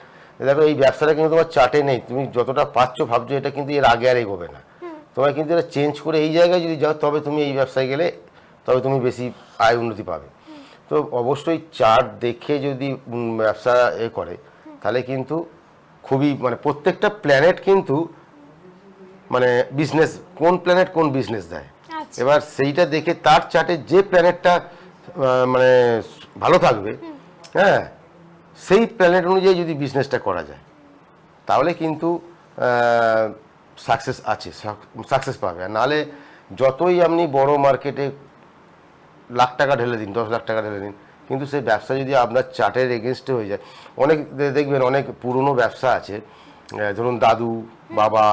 দেখো এই ব্যবসাটা কিন্তু তোমার চার্টে নেই, তুমি যতটা পাচ্ছ ভাবছো এটা কিন্তু এর আগে আর এগোবে না, তোমার কিন্তু এটা চেঞ্জ করে এই জায়গায় যদি যাও তবে তুমি এই ব্যবসায় গেলে তবে তুমি বেশি আয় উন্নতি পাবে। তো অবশ্যই চার্ট দেখে যদি ব্যবসা করে তাহলে কিন্তু খুবই মানে প্রত্যেকটা প্ল্যানেট কিন্তু মানে বিজনেস, কোন প্ল্যানেট কোন বিজনেস দেয়, এবার সেইটা দেখে তার চার্টে যে প্ল্যানেটটা মানে ভালো থাকবে, হ্যাঁ, সেই প্ল্যানেট অনুযায়ী যদি বিজনেসটা করা যায় তাহলে কিন্তু সাকসেস আছে, সাকসেস পাবে। আর নাহলে যতই আপনি বড় মার্কেটে লাখ টাকা ঢেলে দিন, 10 লাখ টাকা ঢেলে দিন, কিন্তু সেই ব্যবসা যদি আপনার চার্টের এগেনস্টে হয়ে যায়, অনেক দেখবেন অনেক পুরনো ব্যবসা আছে, ধরুন দাদু বাবা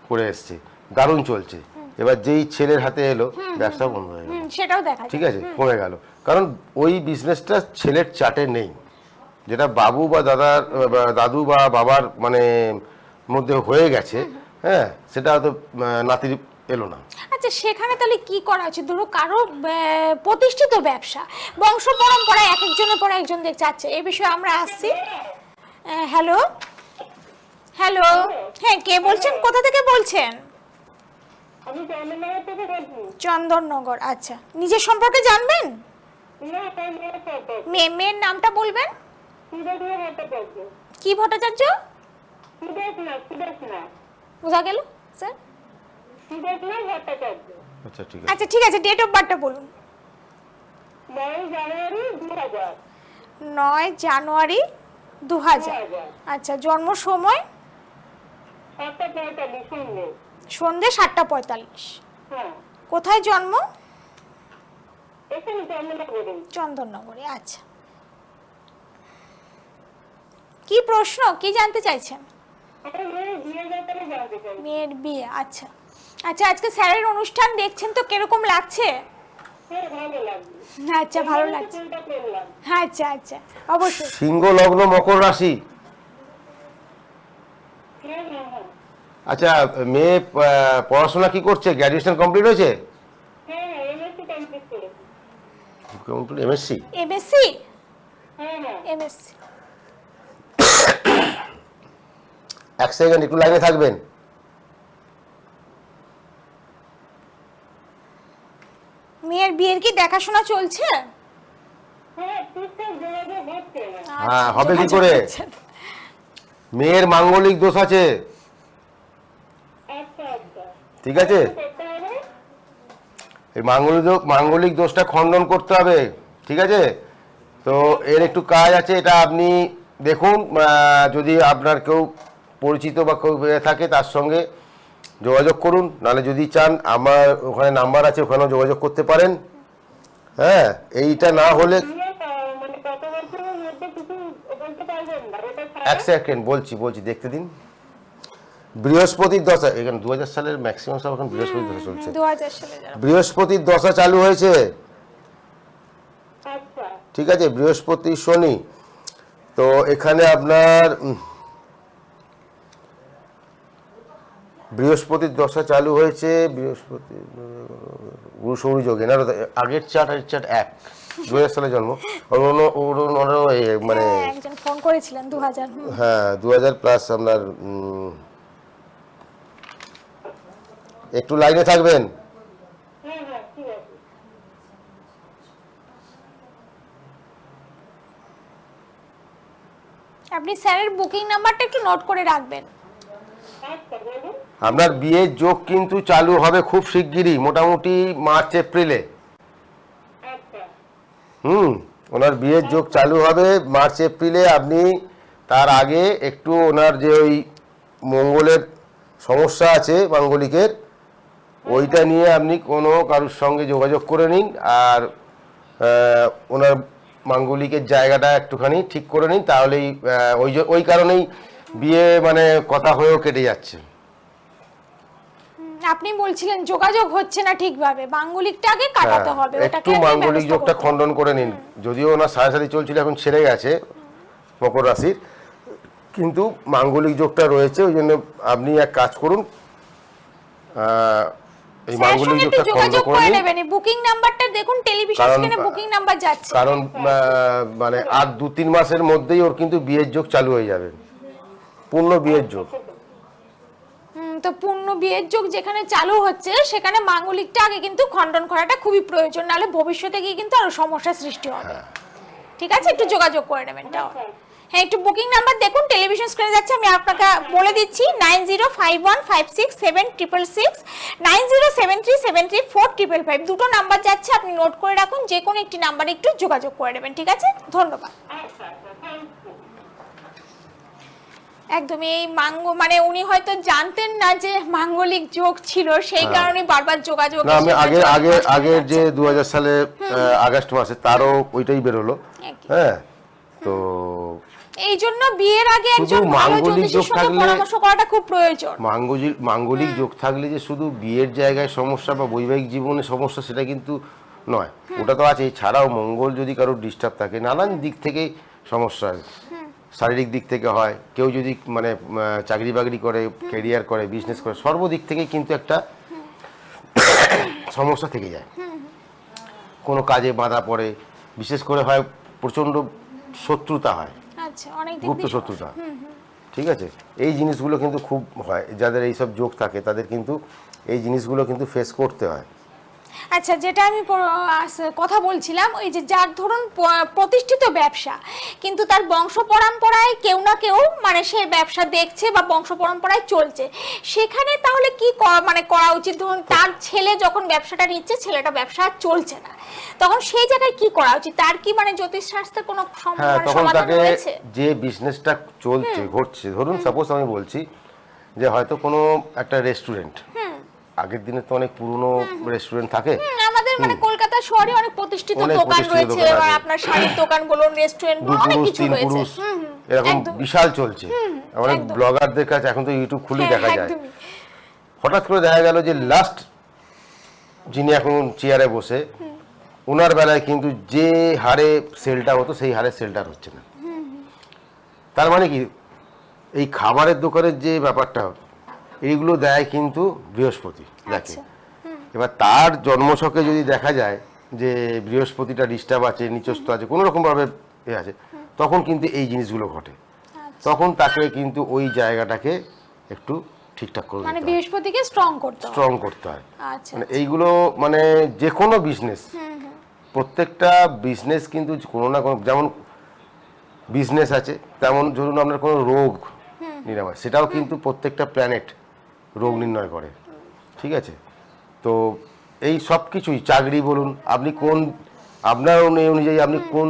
করে এসছে, দারুণ চলছে, এবার যেই ছেলের হাতে এলো ব্যবসা বন্ধ হয়ে গেল, সেটাও দেখা যায়, ঠিক আছে, কমে গেল, কারণ ওই বিজনেসটা ছেলের চার্টে নেই। যেটা বাবু বা দাদু বা বাবার মানে মধ্যে হয়ে গেছে, হ্যাঁ, সেটা হয়তো নাতির এলো না। আচ্ছা, সেখানে তাহলে কি করা উচিত? ধরো কারো প্রতিষ্ঠিত ব্যবসা, বংশ পরম্পরায় এক একজনের পর একজন দেখছে। আচ্ছা, এই বিষয়ে আমরা আসছি। হ্যালো হ্যালো, হ্যাঁ, কে বলছেন, কোথা থেকে বলছেন? আমি চন্দননগর থেকে বলছি। চন্দননগর। আচ্ছা, নিজের সম্পর্কে জানবেন? না, তাই মেয়ে তো মেয়ের নামটা বলবেন? সুদেশনা ভট্টাচার্য। কি ভট্টাচার্য? সুদেশনা বোঝা গেল স্যার? সুদেশনা ভট্টাচার্য। আচ্ছা, ঠিক আছে। আচ্ছা, ঠিক আছে, ডেট অফ বার্থটা বলুন। 9 জানুয়ারি 2000। 9 জানুয়ারি 2000। আচ্ছা, জন্ম সময়? 7:45 সন্ধ্যে। সন্ধ্যে 7:45। হ্যাঁ, কোথায় জন্ম? এখানে চন্দননগরে। চন্দননগরে। আচ্ছা, কি প্রশ্ন, কি জানতে চাইছেন? আমার মেয়ের বিয়ের ব্যাপারে জানতে চাই। মেয়ের বিয়ে। আচ্ছা আচ্ছা, আজকে স্যারের অনুষ্ঠান দেখছেন তো কিরকম লাগছে? হ্যাঁ ভালো লাগবে। আচ্ছা, ভালো লাগছে। ফোনটা করলাম। আচ্ছা আচ্ছা, অবশ্যই। সিংহ লগ্ন মকর রাশি। হ্যাঁ হ্যাঁ হ্যাঁ আচ্ছা, মেয়ে পড়াশোনা কি করছে? গ্র্যাজুয়েশন কমপ্লিট হয়েছে? হ্যাঁ হ্যাঁ এমএসসি কমপ্লিট করেছি। এমএসসি। এমএসসি। হ্যাঁ হ্যাঁ এমএসসি। এক সেকেন্ড, একটু লাইনে থাকবেন। মেয়ের বিয়ের কি দেখাশোনা চলছে? হ্যাঁ ঠিকঠাক যোগাযোগ হচ্ছে না। হ্যাঁ, হবে কি যোগাযোগ করে? করছেন। মেয়ের মাঙ্গলিক দোষ আছে, আচ্ছা আচ্ছা ঠিক আছে? করতে হবে। এই মাঙ্গলিক দোষটা খণ্ডন করতে হবে, ঠিক আছে? তো এর একটু কাজ আছে, এটা আপনি দেখুন, যদি আপনার কেউ পরিচিত বা কেউ থাকে তার সঙ্গে যোগাযোগ করুন, নাহলে যদি চান আমার ওখানে নাম্বার আছে, ওখানেও যোগাযোগ করতে পারেন। হ্যাঁ, এইটা না হলে মানে কত বছরের মধ্যে কিছু বলতে পারবেন না? ওটা এক সেকেন্ড বলছি দেখতে দিন। বৃহস্পতির দশা, এখানে 2000 সালের ম্যাক্সিমাম সব এখন বৃহস্পতির দশা চলছে। 2000 সালে যারা। বৃহস্পতির দশা চালু হয়েছে, আচ্ছা ঠিক আছে? বৃহস্পতি শনি, তো এখানে আপনার বৃহস্পতির দশা চালু হয়েছে। বৃহস্পতি গুরু সৌর যোগ, এনার আগের চার্ট এক 2000 সালে জন্ম। ওনারও মানে হ্যাঁ, একজন ফোন করেছিলেন 2000। হ্যাঁ 2000 প্লাস আপনার। একটু লাইনে থাকবেন। হ্যাঁ হ্যাঁ ঠিক আছে। আপনি স্যারের বুকিং নাম্বারটা একটু নোট করে রাখবেন। আচ্ছা বলুন। আপনার বিয়ের যোগ কিন্তু চালু হবে খুব শিগগিরই, মোটামুটি মার্চ এপ্রিলে। আচ্ছা ওনার বিয়ের যোগ চালু হবে মার্চ এপ্রিলে। আপনি তার আগে একটু ওনার যে ওই মঙ্গলের সমস্যা আছে মাঙ্গলিকের, ওইটা নিয়ে আপনি কোনো কারোর সঙ্গে যোগাযোগ করে নিন, আর ওনার মাঙ্গলিকের জায়গাটা একটুখানি ঠিক করে নিন, তাহলেই ওই কারণেই বিয়ে মানে কথা হয়েও কেটে যাচ্ছে। আপনি বলছিলেন যোগাযোগ হচ্ছে না ঠিকভাবে, মাঙ্গলিকটা আগে কাটাতে হবে, ওটাকে একটু আগে মাঙ্গলিক ব্যবস্থা যোগটা করতে হবে। খণ্ডন করে নিন। যদিও ওনার সাড়ে চলছিল, এখন ছেড়ে গেছে মকর রাশির, কিন্তু মাঙ্গলিক যোগটা রয়েছে। ওই জন্য আপনি এক কাজ করুন, এই স্যারের মাঙ্গলিক সঙ্গে একটু যোগটা খণ্ডন যোগাযোগ করে করে নিন। নেবেন। বুকিং নাম্বারটা দেখুন, টেলিভিশন কারণ- স্ক্রিনে বুকিং নাম্বার যাচ্ছে। কারণ মানে আর 2-3 মাসের মধ্যেই ওর কিন্তু বিয়ের যোগ চালু হয়ে যাবে, পূর্ণ বিয়ের যোগ। তো পূর্ণ বিয়ের যোগ যেখানে চালু হচ্ছে, সেখানে মাঙ্গলিকটা আগে কিন্তু খণ্ডন করাটা খুবই প্রয়োজন, নাহলে ভবিষ্যতে গিয়ে কিন্তু আরো সমস্যার সৃষ্টি হবে। ঠিক আছে, একটু যোগাযোগ করে নেবেন তাও। হ্যাঁ, একটু বুকিং নাম্বার দেখুন, টেলিভিশন স্ক্রিনে যাচ্ছে, আমি আপনাকে বলে দিচ্ছি 9051567666, 9073734555, দুটো নাম্বার যাচ্ছে, আপনি নোট করে রাখুন, যে কোনো একটি নাম্বারে একটু যোগাযোগ করে নেবেন। ঠিক আছে, ধন্যবাদ। আচ্ছা আচ্ছা থ্যাংক ইউ। একদমই এই মানে উনি হয়তো জানতেন না যে মাঙ্গলিক যোগ ছিল, সেই কারণে বারবার যোগাযোগ। না, আমি আগের যে 2000 সালে আগস্ট মাসে তারও ওইটাই বেরোলো। একই। হ্যাঁ, তো এই জন্য বিয়ের আগে শুধু একজন ভালো মাঙ্গলিক জ্যোতিষীর যোগ সঙ্গে থাকলে- পরামর্শ করাটা খুব প্রয়োজন। মাঙ্গলিক যোগ থাকলে যে শুধু বিয়ের জায়গায় সমস্যা বা বৈবাহিক জীবনে সমস্যা, সেটা কিন্তু নয়। ওটা তো আছে, এছাড়াও মঙ্গল যদি কারোর ডিস্টার্ব থাকে, নানান দিক থেকে সমস্যা হয়। শারীরিক দিক থেকে হয়, কেউ যদি মানে চাকরি বাকরি করে, ক্যারিয়ার করে, বিজনেস করে, সর্বদিক থেকে কিন্তু একটা সমস্যা থেকে যায়। কোনো কাজে বাধা পড়ে, বিশেষ করে হয় প্রচণ্ড শত্রুতা হয়, আচ্ছা, অনেক দিক গুপ্ত দিয়ে শত্রুতা। ঠিক আছে, এই জিনিসগুলো কিন্তু খুব হয়, যাদের এইসব যোগ থাকে তাদের কিন্তু এই জিনিসগুলো কিন্তু ফেস করতে হয়। আচ্ছা, যেটা আমি কথা বলছিলাম, ওই যে যার ধরুন প্রতিষ্ঠিত ব্যবসা, কিন্তু তার বংশ পরম্পরায় কেউ না কেউ মানে সে ব্যবসা দেখছে বা বংশ পরম্পরায় চলছে, সেখানে তাহলে কি মানে করা উচিত? ধরুন তার ছেলে যখন ব্যবসাটা নিচ্ছে, ছেলেটা ব্যবসা আর চলছে না, তখন সেই জায়গায় কি করা উচিত? তার কি মানে জ্যোতিষ শাস্ত্রের কোনো হ্যাঁ, তখন সমাধান তাকে রয়েছে? যে বিজনেসটা চলছে ঘটছে, ধরুন সাপোজ আমি বলছি যে হয়তো কোনো একটা রেস্টুরেন্ট, আগের দিনে তো অনেক পুরনো রেস্টুরেন্ট থাকে, আমাদের মানে কলকাতা শহরে অনেক প্রতিষ্ঠিত অনেক দোকান প্রতিষ্ঠিত রয়েছে, দোকান আর আছে। আপনার শাড়ির দোকান বলুন, রেস্টুরেন্ট বলুন, অনেক পুরুষ কিছু 3 রয়েছে। পুরুষ এরকম একদম। বিশাল চলছে। অনেক একদম। ব্লগারদের কাছে এখন তো ইউটিউব খুলেই হ্যাঁ, দেখা যায়। একদমই। হঠাৎ করে দেখা গেল যে লাস্ট যিনি এখন চেয়ারে বসে, ওনার বেলায় কিন্তু যে হারে সেলটা হতো সেই হারে সেলটা হচ্ছে না। তার মানে কি, এই খাবারের দোকানের যে ব্যাপারটা এইগুলো দেয় কিন্তু বৃহস্পতি দেখে। আচ্ছা। এবার তার জন্মছকে যদি দেখা যায় যে বৃহস্পতিটা ডিস্টার্ব আছে, নিচস্থ আছে, কোনো রকমভাবে এ আছে, তখন কিন্তু এই জিনিসগুলো ঘটে। তখন তাকে কিন্তু ওই জায়গাটাকে একটু ঠিকঠাক করে মানে দিতে হয়, বৃহস্পতিকে স্ট্রং করতে হবে। স্ট্রং করতে হয়। আচ্ছা মানে এইগুলো মানে যে কোনো বিজনেস, প্রত্যেকটা বিজনেস কিন্তু কোনো না কোনো, যেমন বিজনেস আছে তেমন ধরুন আপনার কোনো রোগ নিরাময়, সেটাও কিন্তু প্রত্যেকটা প্ল্যানেট রোগ নির্ণয় করে, ঠিক আছে? তো এই সব কিছুই, চাকরি বলুন, আপনি কোন, আপনার অনুযায়ী আপনি কোন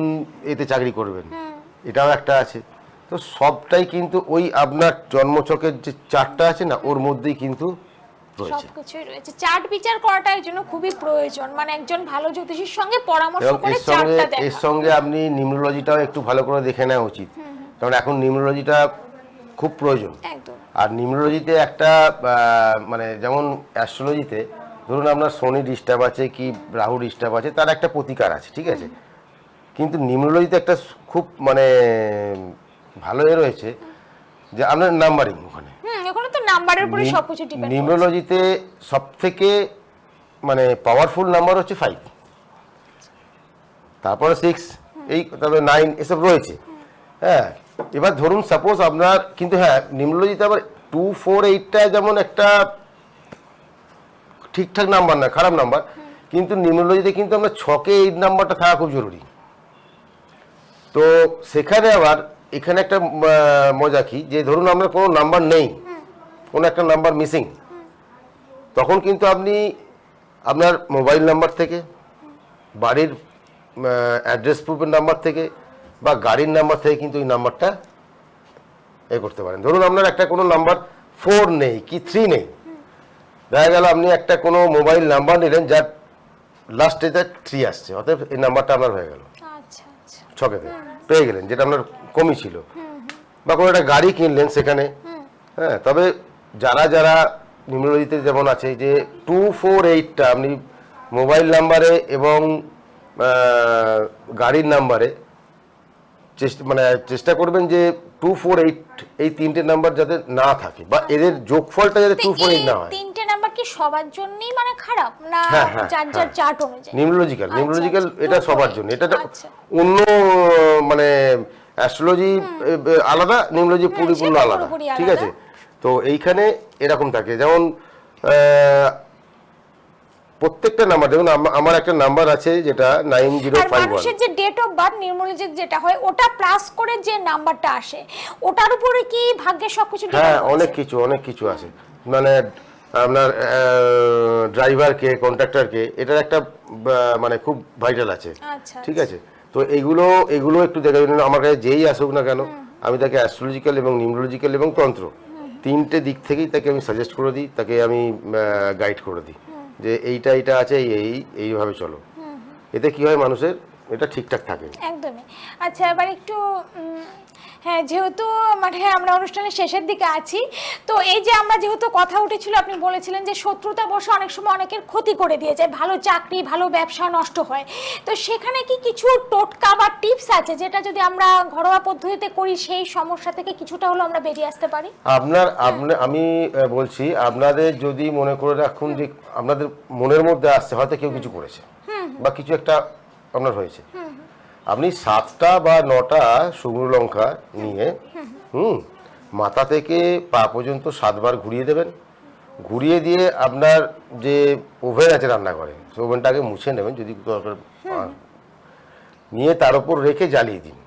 এতে চাকরি করবেন, এটাও একটা আছে। তো সবটাই কিন্তু ওই আপনার জন্মছকের যে চার্টটা আছে না, ওর মধ্যেই কিন্তু রয়েছে। সবকিছুই রয়েছে। চার্ট বিচার করাটা এর জন্য খুবই প্রয়োজন, মানে একজন ভালো জ্যোতিষীর সঙ্গে পরামর্শ এবং করে এর সঙ্গে চার্টটা দেখা। এর সঙ্গে আপনি নিউমেরোলজিটাও একটু ভালো করে দেখে নেওয়া উচিত, কারণ এখন নিউমেরোলজিটা খুব প্রয়োজন। একদম। আর নিউমেরোলজিতে একটা মানে যেমন অ্যাস্ট্রোলজিতে ধরুন আপনার শনি ডিস্টার্ব আছে কি রাহু ডিস্টার্ব আছে, তার একটা প্রতিকার আছে, ঠিক আছে? কিন্তু নিউমেরোলজিতে একটা খুব মানে ভালো এ রয়েছে যে আপনার নাম্বারিং ওখানে। ওখানে তো নাম্বারের উপরে সবকিছু ডিপেন্ড করে। নিউমেরোলজিতে সবথেকে মানে পাওয়ারফুল নাম্বার হচ্ছে 5, তারপরে 6, এই তারপরে 9, এসব রয়েছে। হ্যাঁ, এবার ধরুন সাপোজ আপনার, কিন্তু হ্যাঁ নিউমেরোলজিতে আবার 2, 4, 8টা যেমন একটা ঠিকঠাক নাম্বার না, খারাপ নাম্বার, কিন্তু নিউমেরোলজিতে কিন্তু আমরা 6কে 8 নাম্বারটা থাকা খুব জরুরি। তো সেখানে আবার এখানে একটা মজা কি, যে ধরুন আমরা কোনো নাম্বার নেই, কোনো একটা নাম্বার মিসিং, তখন কিন্তু আপনি আপনার মোবাইল নাম্বার থেকে, বাড়ির অ্যাড্রেস প্রুফের নাম্বার থেকে বা গাড়ির নাম্বার থেকে কিন্তু ওই নাম্বারটা এ করতে পারেন। ধরুন আপনার একটা কোনো নাম্বার 4 নেই কি 3 নেই, দেখা গেল আপনি একটা কোনো মোবাইল নাম্বার নিলেন যার লাস্টে যা 3 আসছে, অতএব এই নাম্বারটা আপনার হয়ে গেল আচ্ছা আচ্ছা। ছকেতে পেয়ে গেলেন, যেটা আপনার কমই ছিল। বা কোনো একটা গাড়ি কিনলেন সেখানে, হ্যাঁ, তবে যারা যারা নিউমেরোলজিতে যেমন আছে যে 2, 4, 8টা আপনি মোবাইল নাম্বারে এবং গাড়ির নাম্বারে মানে চেষ্টা করবেন যে 2, 4, 8 এই 3টে নাম্বার যাতে না থাকে, বা এদের যোগফলটা যাতে 2, 4, 8 না হয়। তিনটে নাম্বার কি সবার জন্যই মানে খারাপ না হ্যাঁ, হ্যাঁ, যার যার হ্যাঁ। চার্ট অনুযায়ী? নিউমেরোলজিক্যাল আচ্ছা, এটা 2, 4, সবার জন্য, এটা আচ্ছা। অন্য মানে অ্যাস্ট্রোলজি আলাদা, নিউমেরোলজি পরিপূর্ণ সেটা আলাদা, পুরোপুরি ঠিক আলাদা। আছে? তো এইখানে এরকম থাকে, যেমন প্রত্যেকটা নাম্বার, দেখুন আমার একটা নাম্বার আছে যেটা আর 9051। মানুষের যে ডেট অফ বার্থ নিউমেরোলজিতে যেটা হয়, ওটা প্লাস করে যে নাম্বারটা আসে, ওটার উপরে কি ভাগ্যের সবকিছু হ্যাঁ, ডিপেন্ড করে? অনেক কিছু আছে, মানে আপনার ড্রাইভারকে, কন্ট্রাক্টরকে, এটার একটা মানে খুব ভাইটাল আছে, আচ্ছা, ঠিক আছে? তো এগুলো একটু দেখে নিন। আমার কাছে যেই আসুক না কেন, আমি তাকে অ্যাস্ট্রোলজিক্যাল এবং নিউমেরোলজিক্যাল এবং তন্ত্র 3টে দিক থেকেই তাকে আমি সাজেস্ট করে দিই, তাকে আমি গাইড করে দিই যে এইটা আছে, এইভাবে চলো। এতে কি হয়, মানুষের এটা ঠিকঠাক থাকে। একদমই। আচ্ছা, এবার একটু হ্যাঁ, যেহেতু মানে আমরা অনুষ্ঠানের শেষের দিকে আছি, তো এই যে আমরা যেহেতু কথা উঠেছিল, আপনি বলেছিলেন যে শত্রুতা বশে অনেক সময় অনেকের ক্ষতি করে দিয়ে যায়, ভালো চাকরি ভালো ব্যবসা নষ্ট হয়, তো সেখানে কি কিছু টোটকা বা টিপস আছে যেটা যদি আমরা ঘরোয়া পদ্ধতিতে করি সেই সমস্যা থেকে কিছুটা হলেও আমরা বেরিয়ে আসতে পারি? আমি বলছি, আপনাদের যদি মনে করে রাখুন যে আপনাদের মনের মধ্যে আসছে হয়তো কেউ কিছু করেছে বা কিছু একটা আপনার হয়েছে, আপনি 7টা বা 9টা শুকনো লঙ্কা নিয়ে মাথা থেকে পা পর্যন্ত 7বার ঘুরিয়ে দেবেন। ঘুরিয়ে দিয়ে আপনার যে ওভেন আছে রান্নাঘরে, সেই ওভেনটাকে মুছে নেবেন যদি দরকার, নিয়ে তার উপর রেখে জ্বালিয়ে দিন।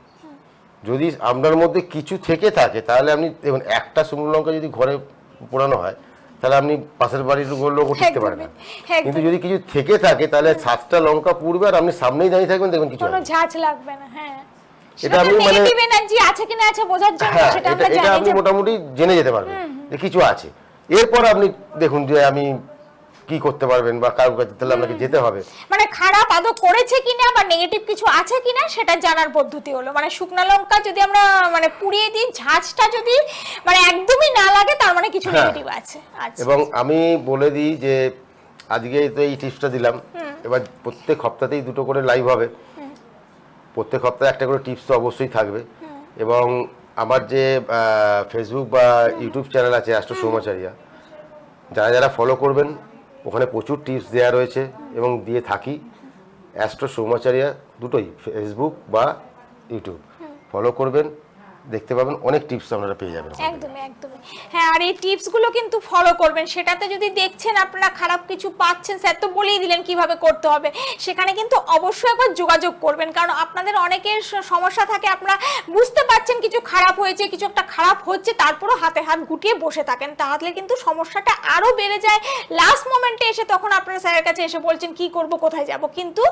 যদি আপনার মধ্যে কিছু থেকে থাকে তাহলে আপনি দেখুন, একটা শুকনো লঙ্কা যদি ঘরে পোড়ানো হয় তাহলে আপনি পাশের বাড়ির লোকও টিকতে পারে না, কিন্তু যদি কিছু থেকে থাকে তাহলে 7টা লঙ্কা পুড়বে আর আপনি সামনেই দাঁড়িয়ে থাকবেন, দেখবেন কিছু কোনো ঝাঁঝ লাগবে না। হ্যাঁ, এটা আপনি মানে নেগেটিভ এনার্জি আছে কিনা আছে বোঝার জন্য হ্যাঁ, সেটা আমরা এটা জানি আপনি যে মোটামুটি জেনে যেতে পারবেন যে কিছু আছে। এরপর আপনি দেখুন যে আমি কি করতে পারবেন বা কারোর কাছে তাহলে আপনাকে যেতে হবে, মানে খারাপ আদৌ করেছে কিনা বা নেগেটিভ কিছু আছে কিনা সেটা জানার পদ্ধতি হলো, মানে শুকনো লঙ্কা যদি আমরা মানে পুড়িয়ে দিই, ঝাঁঝটা যদি মানে একদমই না লাগে, তার মানে কিছু নেগেটিভ আছে। আচ্ছা, এবং আমি বলে দিই যে আজকে তো এই টিপসটা দিলাম, এবার প্রত্যেক সপ্তাহতেই 2টো করে লাইভ হবে, প্রত্যেক সপ্তাহে একটা করে টিপস তো অবশ্যই থাকবে। এবং আমার যে ফেসবুক বা ইউটিউব চ্যানেল আছে অ্যাস্ট্রো সৌমাচারিয়া, যারা যারা ফলো করবেন ওখানে প্রচুর টিপস দেওয়া রয়েছে এবং দিয়ে থাকি। অ্যাস্ট্রো সৌমাচারিয়া দুটোই, ফেসবুক বা ইউটিউব ফলো করবেন, দেখতে পাবেন অনেক টিপস আপনারা পেয়ে যাবেন। একদমই একদমই হ্যাঁ, আর এই টিপসগুলো কিন্তু ফলো করবেন। সেটাতে যদি দেখছেন আপনারা খারাপ কিছু পাচ্ছেন, স্যার তো বলেই দিলেন কিভাবে করতে হবে, সেখানে কিন্তু অবশ্যই একবার যোগাযোগ করবেন। কারণ আপনাদের অনেকের সমস্যা থাকে, আপনারা বুঝতে পারছেন কিছু খারাপ হয়েছে, কিছু একটা খারাপ হচ্ছে, তারপরও হাতে হাত গুটিয়ে বসে থাকেন, তাহলে কিন্তু সমস্যাটা আরও বেড়ে যায়। লাস্ট মোমেন্টে এসে তখন আপনারা স্যারের কাছে এসে বলছেন কি করব, কোথায় যাব। কিন্তু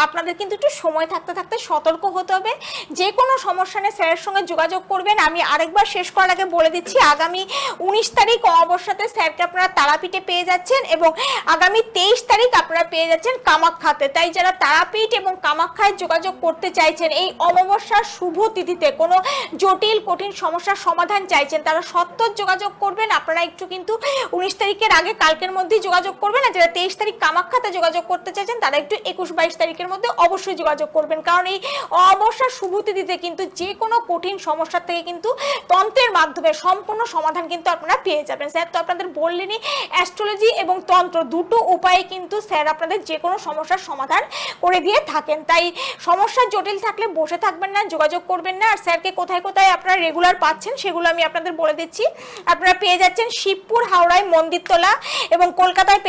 আপনাদের কিন্তু একটু সময় থাকতে থাকতে সতর্ক হতে হবে। যে কোনো সমস্যা নিয়ে স্যারের সঙ্গে যোগাযোগ করবেন। আমি আরেকবার শেষ করার আগে বলে দিচ্ছি, আগামী 19 তারিখ অমাবস্যাতে স্যারকে আপনারা তারাপীঠে পেয়ে যাচ্ছেন এবং আগামী 23 তারিখ আপনারা পেয়ে যাচ্ছেন কামাখ্যাতে। তাই যারা তারাপীঠ এবং কামাখ্যায় যোগাযোগ করতে চাইছেন, এই অমাবস্যার শুভ তিথিতে কোনো জটিল কঠিন সমস্যার সমাধান চাইছেন, তারা সত্তর যোগাযোগ করবেন। আপনারা একটু কিন্তু 19 তারিখের আগে কালকের মধ্যেই যোগাযোগ করবেন। আর যারা 23 তারিখ কামাখ্যাতে যোগাযোগ করতে চাইছেন তারা একটু 21-22 তারিখের মধ্যে অবশ্যই যোগাযোগ করবেন। কারণ এই অমাবস্যার শুভ তিথিতে কিন্তু যে কোনো কঠিন সমস্যা থেকে কিন্তু তন্ত্রের মাধ্যমে সম্পূর্ণ সমাধান কিন্তু আপনারা পেয়ে যাবেন। স্যার তো আপনাদের বললেনই, অ্যাস্ট্রোলজি এবং তন্ত্র দুটো উপায়ে কিন্তু স্যার আপনাদের যে কোনো সমস্যার সমাধান করে দিয়ে থাকেন। তাই সমস্যা জটিল থাকলে বসে থাকবেন না, যোগাযোগ করবেন না। আর স্যারকে কোথায় কোথায় আপনারা রেগুলার পাচ্ছেন সেগুলো আমি আপনাদের বলে দিচ্ছি। আপনারা পেয়ে যাচ্ছেন শিবপুর, হাওড়ায় মন্দিরতলা, এবং কলকাতায়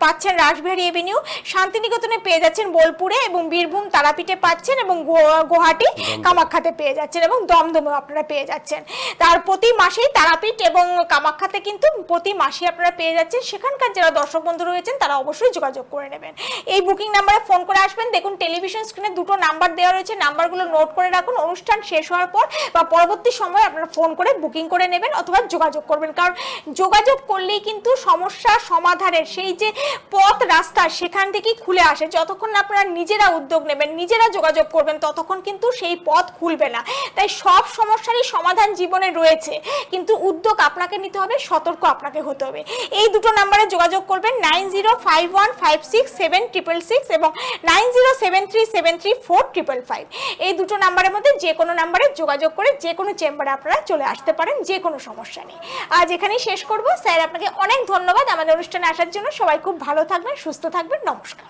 পাচ্ছেন রাসবিহারী এভিনিউ, শান্তিনিকেতনে পেয়ে যাচ্ছেন বোলপুরে, এবং বীরভূম তারাপীঠে পাচ্ছেন, এবং গুয়াহাটি কামাখ্যাতে পেয়ে যাচ্ছেন, এবং দমদমে আপনারা পেয়ে যাচ্ছেন। তার প্রতি মাসেই তারাপীঠ এবং কামাখ্যাতে কিন্তু প্রতি মাসে আপনারা পেয়ে যাচ্ছেন। সেখানকার যারা দর্শক বন্ধু রয়েছেন তারা অবশ্যই যোগাযোগ করে নেবেন। এই বুকিং নাম্বারে ফোন করে আসবেন। দেখুন টেলিভিশন স্ক্রিনে দুটো নাম্বার দেওয়া রয়েছে, নাম্বারগুলো নোট করে রাখুন। অনুষ্ঠান শেষ হওয়ার পর বা পরবর্তী সময় আপনারা ফোন করে বুকিং করে নেবেন অথবা যোগাযোগ করবেন। কারণ যোগাযোগ করলেই কিন্তু সমস্যা সমাধানের সেই যে পথ রাস্তা সেখান থেকেই খুলে আসে। যতক্ষণ না আপনারা নিজেরা উদ্যোগ নেবেন, নিজেরা যোগাযোগ করবেন, ততক্ষণ কিন্তু সেই পথ খুলবে না। তাই সব সমস্যারই সমাধান জীবনে রয়েছে, কিন্তু উদ্যোগ আপনাকে নিতে হবে, সতর্ক আপনাকে হতে হবে। এই দুটো নাম্বারে যোগাযোগ করবেন, 9051567666 এবং 9073734555। এই দুটো নাম্বারের মধ্যে যে কোনো নাম্বারে যোগাযোগ করে যে কোনো চেম্বারে আপনারা চলে আসতে পারেন যে কোনো সমস্যা নেই। আজ এখানেই শেষ করব। স্যার আপনাকে অনেক ধন্যবাদ আমাদের অনুষ্ঠানে আসার জন্য। সবাই খুব ভালো থাকবেন, সুস্থ থাকবেন। নমস্কার।